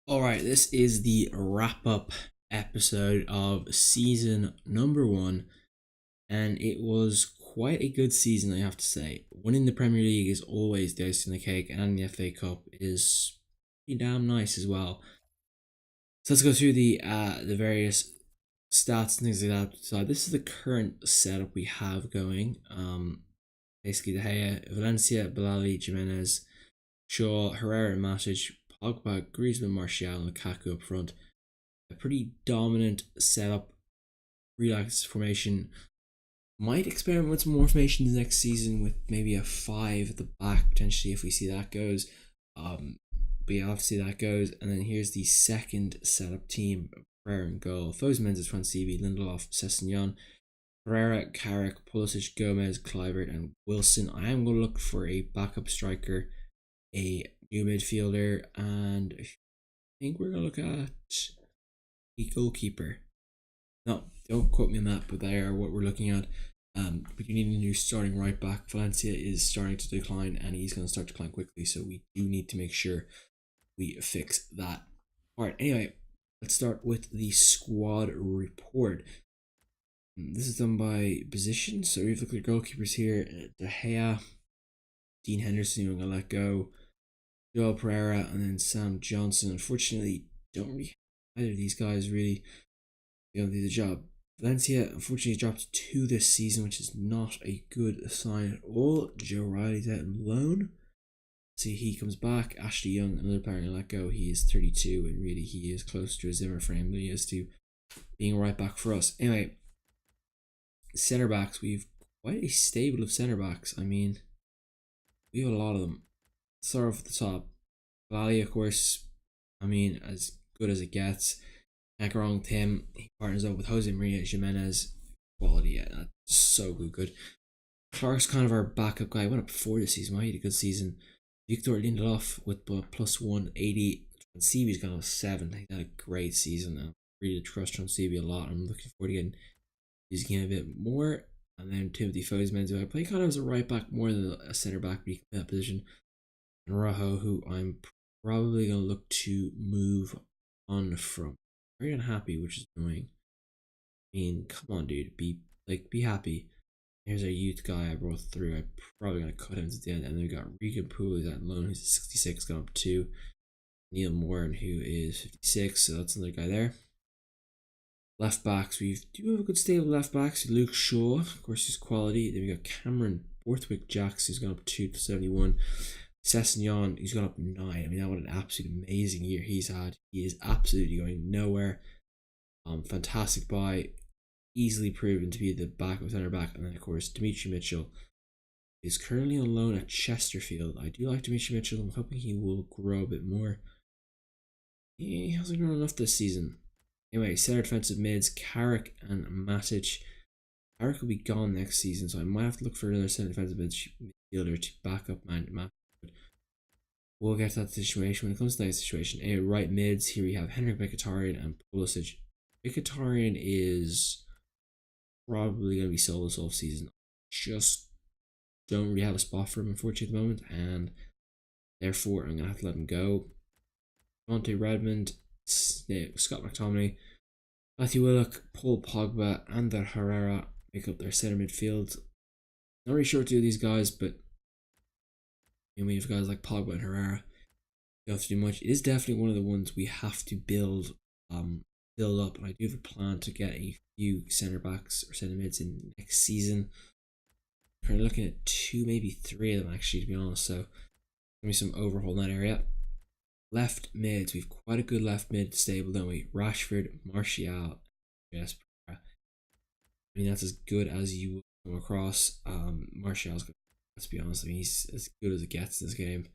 All right, this is the wrap up episode of season number one, and it was quite a good season, I have to say. Winning the Premier League is always the icing on the cake, and the FA Cup is pretty damn nice as well. So let's go through the various stats and things like that. So this is the current setup we have going. Basically, De Gea, Valencia, Bilali, Jimenez, Shaw, Herrera, Matic, Pogba, Griezmann, Martial, and Lukaku up front. A pretty dominant setup, relaxed formation. Might experiment with some more formations next season with maybe a five at the back potentially if we see that goes. But yeah, I'll have to see that goes. And then here's the second setup team: Pereira and goal, Foes Mendes, Francevi, Lindelof, Sessegnon, Pereira, Carrick, Pulisic, Gomez, Kluivert, and Wilson. I am going to look for a backup striker, a new midfielder, and I think we're going to look at the goalkeeper. No, don't quote me on that, but they are what we're looking at. We do need a new starting right back. Valencia is starting to decline, and he's going to start to decline quickly, so we do need to make sure we fix that. All right, anyway, let's start with the squad report. This is done by position, so we've looked at goalkeepers here. De Gea, Dean Henderson, I'm going to let go. Joel Pereira, and then Sam Johnson. Unfortunately, don't really either of these guys really do the job. Valencia unfortunately dropped two this season, which is not a good sign at all. Joe Riley's out on loan. See, he comes back. Ashley Young, another player to let go. He is 32, and really he is closer to a Zimmer frame than he is to being right back for us. Anyway, centre backs. We've quite a stable of centre backs. I mean, we have a lot of them. Start off at the top. Valley, of course, I mean, as good as it gets. Can't go wrong with him. He partners up with Jose Maria Jimenez. Quality, yeah, that's so good. Clark's kind of our backup guy. Went up before this season. He had a good season. Victor Lindelof with plus 180. Transibi's gone with 7. He had a great season. I really trust Transibi a lot. I'm looking forward to getting using him a bit more. And then Timothy Foesman, who I play kind of as a right back more than a centre back, but he can play that position. And Rajo, who I'm probably going to look to move on from. Very unhappy, which is annoying. I mean, come on, dude, be happy. Here's our youth guy I brought through. I'm probably gonna cut him to the end. And then we got Regan Poole, who's at loan, who's 66, gone up to Neil Moran, who is 56. So that's another guy there. Left backs, we do have a good stable left backs. Luke Shaw, of course, his quality. Then we got Cameron Borthwick Jacks, who's gone up 2 to 71. Sessegnon, he's gone up 9. I mean, that was an absolute amazing year he's had. He is absolutely going nowhere. Fantastic buy, easily proven to be the backup centre back. And then, of course, Dimitri Mitchell is currently on loan at Chesterfield. I do like Dimitri Mitchell. I'm hoping he will grow a bit more. He hasn't grown enough this season. Anyway, centre defensive mids, Carrick and Matic. Carrick will be gone next season, so I might have to look for another centre defensive midfielder to back up Matic. We'll get to that situation when it comes to that situation. Anyway, right mids, here we have Henrik Mkhitaryan and Pulisic. Mkhitaryan is probably going to be sold this off season. Just don't really have a spot for him, unfortunately, at the moment, and therefore I'm going to have to let him go. Monte Redmond, Scott McTominay, Matthew Willock, Paul Pogba, and their Herrera make up their centre midfield. Not really sure what to do with these guys, but we have guys like Pogba and Herrera. You don't have to do much. It is definitely one of the ones we have to build up, and I do have a plan to get a few centre backs or centre mids in next season. Currently looking at 2, maybe 3 of them actually, to be honest. So give me some overhaul in that area. Left mids, we've quite a good left mid stable, don't we? Rashford, Martial, yes. I mean, that's as good as you will come across. Martial's good. Let's be honest. I mean, he's as good as it gets in this game.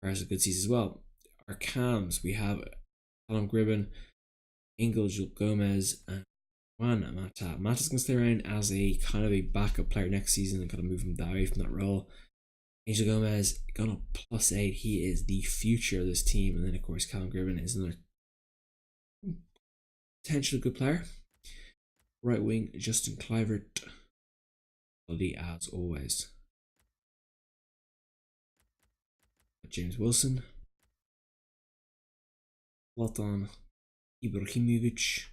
Has a good season as well. Our cams, we have Callum Gribben, Ingel Gomez, and Juan Mata. Mata's going to stay around as a kind of a backup player next season and kind of move him away from that role. Angel Gomez gone up plus 8. He is the future of this team. And then, of course, Callum Gribben is another potential good player. Right wing, Justin Kluivert. Quality as always. James Wilson. Zlatan Ibrahimovic.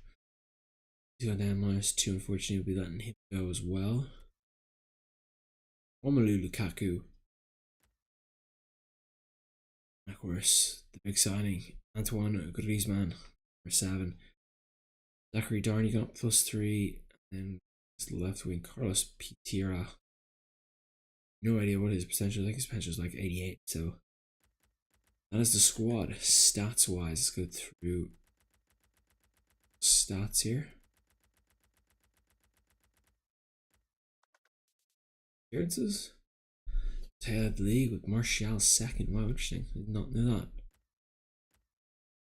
He's gone down -2. Unfortunately, we'll be letting him go as well. Romelu Lukaku. Of course, the big signing. Antoine Griezmann for 7. Zachary Darney got +3. And the left wing, Carlos Pitira. No idea what his potential is. Like his potential is like 88. So that is the squad. Stats wise, let's go through stats here. Appearances. Tail of the league with Martial second. Wow, interesting. I did not know that.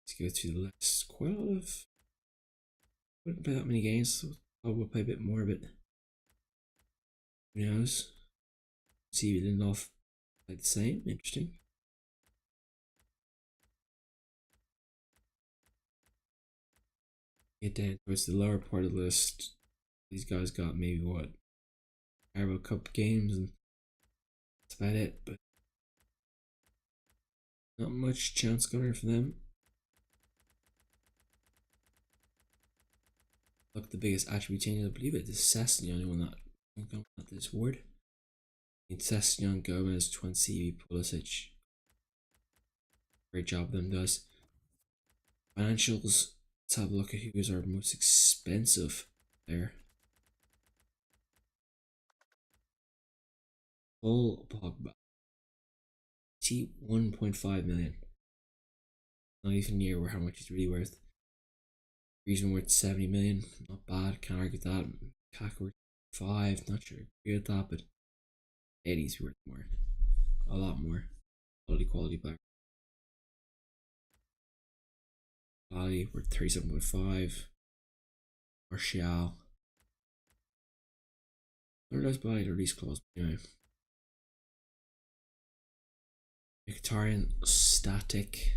Let's go through the list. Quite a lot of. Wouldn't play that many games, so probably will play a bit more, but who knows? See, Lindelof played the same. Interesting. Get down towards the lower part of the list. These guys got maybe what? Carabao Cup games, and that's about it, but not much chance gunner for them. Look, the biggest attribute change, I believe it is Cess, the only one that got this award. It's Sessignon, Gomez, Twensivi, Pulisic. Great job them guys. Financials. Let's have a look at who is our most expensive there. Paul Pogba. T 1.5 million. Not even near where how much he's really worth. Griezmann worth 70 million. Not bad. Can't argue with that. Kaka worth 5. Not sure I agree with that, but Eddie's worth more. A lot more. Quality player. Quality worth 37.5. Martial. Or less by the release clause. Anyway. Mkhitaryan static.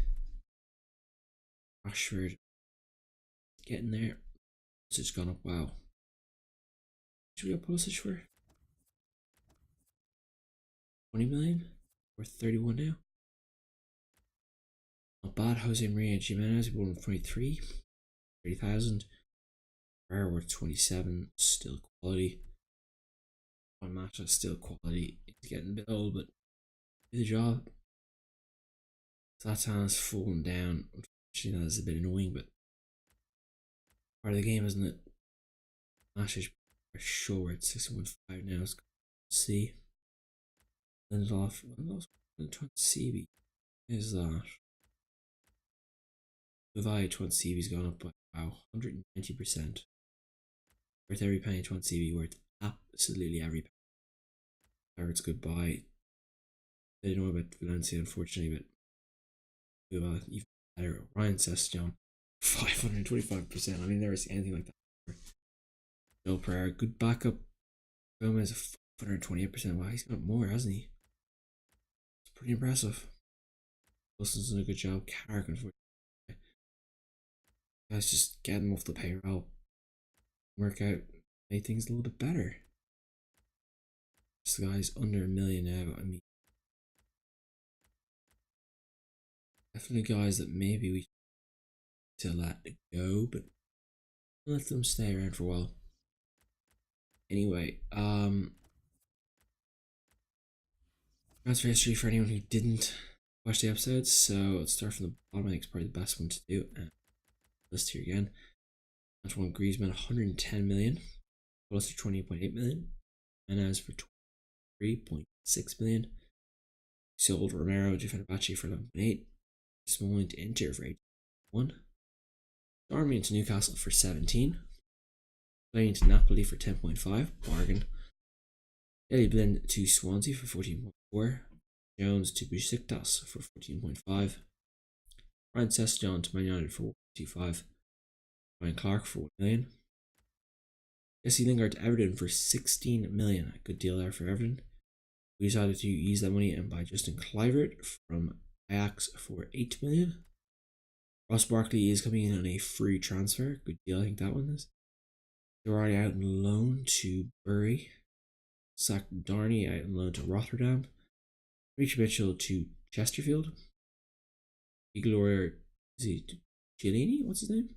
Rashford getting there. It's gone up. Wow. Should we get Pulisic for 20 million? Or 31 now? Not bad. Jose Maria Jimenez, 123. 30,000. Rare worth 27. Still quality. One match is still quality. He's getting a bit old, but do the job. Zlatan's fallen down. Unfortunately, that's a bit annoying, but part of the game, isn't it? Nash is sure at 6.5 now. Let's see. Lindelof. Twensivi. Is that? The value of Twensivi's gone up by wow, 190%. Worth every penny. Twensivi worth absolutely every penny. It's goodbye. They don't know about Valencia, unfortunately, but even better. Ryan Sessignon, 525%. I mean, never seen anything like that before. No prayer. Good backup. Gomez, 528%. Wow, he's got more, hasn't he? It's pretty impressive. Wilson's done a good job. Carrick, unfortunately. Guys, just get him off the payroll. Work out. Make things a little bit better. This guy's under $1 million now. I mean, definitely guys that maybe we to let go, but let them stay around for a while. Anyway, transfer history for anyone who didn't watch the episodes. So let's start from the bottom. I think it's probably the best one to do. List here again. Antoine Griezmann, 110 million. Pulisic, 28.8 million. Menez for 23.6 million. Sold Romero to Fenerbahce for 11.8. Smalling to Inter for 8.1. Darmian to Newcastle for 17. Playing to Napoli for 10.5. Bargain. Deli Blind to Swansea for 14.4. Jones to Besiktas for 14.5. Ryan Sessignon to Man United for 1.25. Ryan Clark for 1 million. Jesse Lingard to Everton for 16 million. A good deal there for Everton. We decided to use that money and buy Justin Kluivert from Ajax for 8 million. Ross Barkley is coming in on a free transfer. Good deal, I think that one is. They're already out on loan to Bury. Zach Darney out on loan to Rotterdam. Reach Mitchell to Chesterfield. Igor Cellini, what's his name?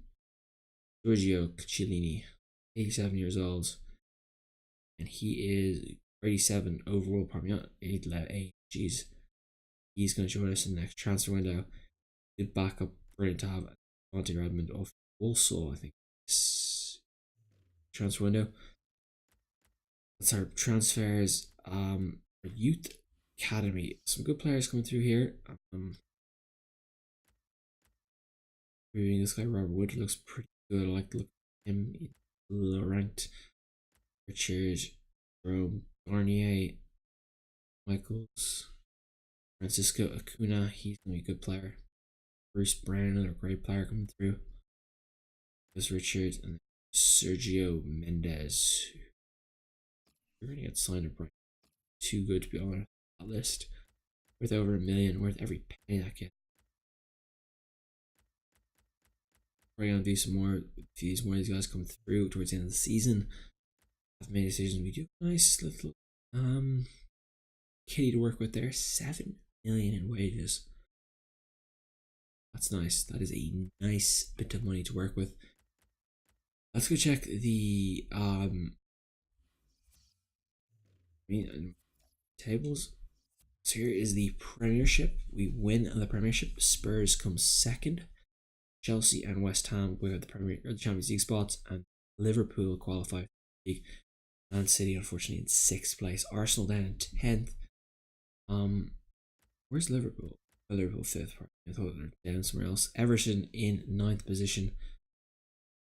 Giorgio Cellini, 87 years old, and he is 37 overall. Probably not 8. Jeez, he's going to join us in the next transfer window. Good backup, brilliant to have. Monty Redmond of also, I think, transfer window. That's our transfers. Our youth academy. Some good players coming through here. Reviewing this guy, Robert Wood, looks pretty good. I like the look of him. He's low ranked. Richard, Jerome, Garnier, Michaels, Francisco Acuna. He's gonna be a good player. Bruce Brown, another great player coming through. There's Richard and Sergio Mendes. We're gonna get signed up right. Too good to be on that list. Worth over $1 million, worth every penny that gets. We're gonna do some more. These more of these guys come through towards the end of the season. I've made decisions. We do nice little kitty to work with there. 7 million in wages. That's nice. That is a nice bit of money to work with. Let's go check the tables. So here is the Premiership. We win the Premiership. Spurs come second. Chelsea and West Ham will have the Champions League spots, and Liverpool qualify for the league. Man City, unfortunately, in 6th place. Arsenal down in 10th. Where's Liverpool? Oh, Liverpool 5th. I thought they were down somewhere else. Everton in 9th position.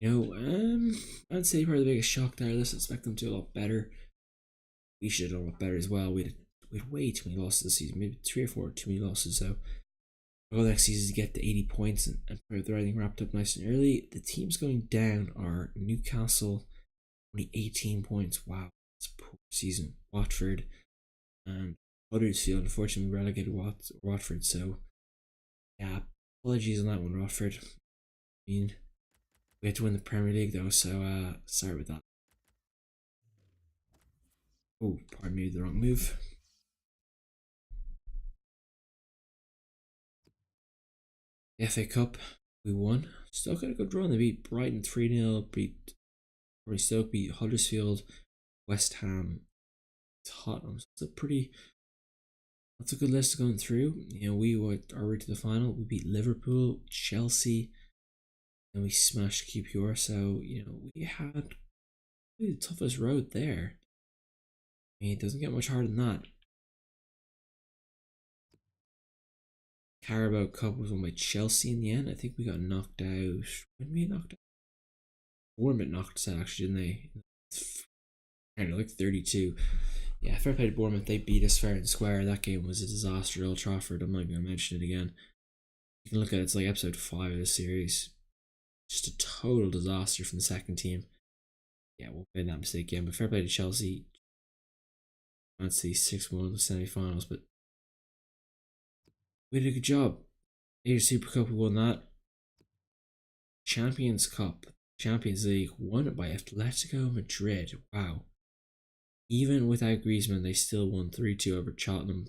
I'd say probably the biggest shock there. Let's expect them to do a lot better. We should have done a lot better as well. We had way too many losses this season, maybe 3 or 4 too many losses. So our goal next season is to get to 80 points and get everything wrapped up nice and early. The teams going down are Newcastle, only 18 points. Wow, that's a poor season. Watford and Huddersfield, unfortunately, relegated Watford. So yeah, apologies on that one, Watford. I mean, we had to win the Premier League though, so sorry about that. Oh, pardon me, the wrong move. FA Cup, we won. Still got a good run. They beat Brighton 3-0, beat Stoke, beat Huddersfield, West Ham, Tottenham. So that's a good list going through. We were already to the final. We beat Liverpool, Chelsea, and we smashed QPR. So, we had the toughest road there. I mean, it doesn't get much harder than that. Carabao Cup was won by Chelsea in the end. I think we got knocked out. When we knocked out? Bournemouth knocked us out, actually, didn't they? I don't know, like 32. Yeah, fair play to Bournemouth. They beat us fair and square. That game was a disaster at Old Trafford. I'm not going to mention it again. You can look at it. It's like episode 5 of the series. Just a total disaster from the second team. Yeah, we'll make that mistake again. But fair play to Chelsea. That's the 6-1 the semi-finals, but we did a good job. Asia Super Cup, we won that. Champions Cup, Champions League, won it by Atletico Madrid. Wow. Even without Griezmann, they still won 3-2 over Tottenham.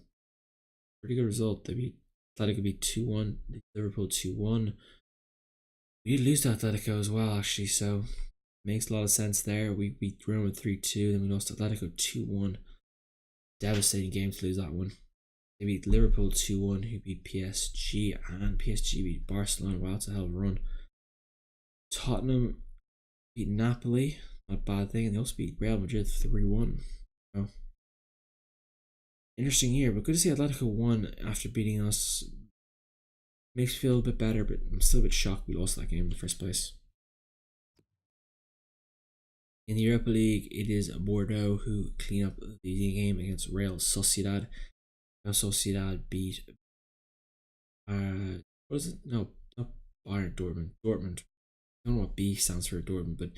Pretty good result. They beat Atletico, beat 2-1, Liverpool 2-1. We did lose to Atletico as well, actually, so makes a lot of sense there. We beat Roma 3-2, then we lost to Atletico 2-1. Devastating game to lose that one. They beat Liverpool 2-1, who beat PSG, and PSG beat Barcelona. Wow, that's a hell of a run. Tottenham beat Napoli, not a bad thing, and they also beat Real Madrid 3-1. So, interesting year, but good to see Atletico won after beating us. Makes me feel a bit better, but I'm still a bit shocked we lost that game in the first place. In the Europa League, it is Bordeaux who clean up the game against Real Sociedad. Real Sociedad beat what was it? No, not Bayern, Dortmund. Dortmund. I don't know what B stands for Dortmund, but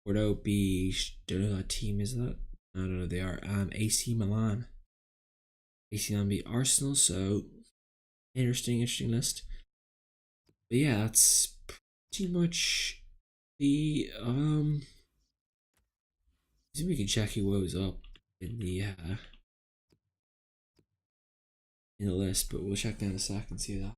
Bordeaux beat, don't know what team is that? I don't know, they are AC Milan. AC Milan beat Arsenal, so interesting list. But yeah, that's pretty much the see if we can check who was up in the list, but we'll check that in a second, see that.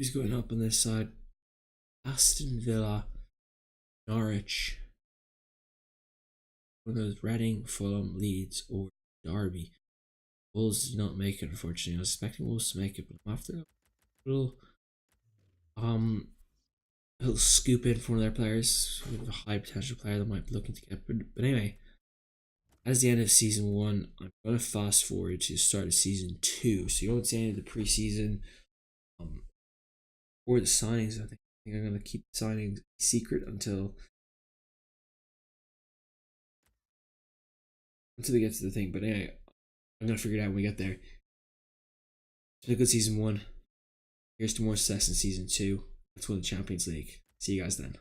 Who's going up on this side? Aston Villa, Norwich, one of those Reading, Fulham, Leeds, or Derby. Wolves did not make it, unfortunately. I was expecting Wolves to make it, but I'm after a little um a little scoop in for one of their players, a high potential player that might be looking to get. But anyway, as the end of season 1, I'm gonna fast forward to the start of season 2. So you don't see any of the preseason or the signings. I think I'm gonna keep the signings secret until they get to the thing. But anyway, I'm gonna figure it out when we get there. It's been a good season 1. Here's to more success in season 2. Let's win the Champions League. See you guys then.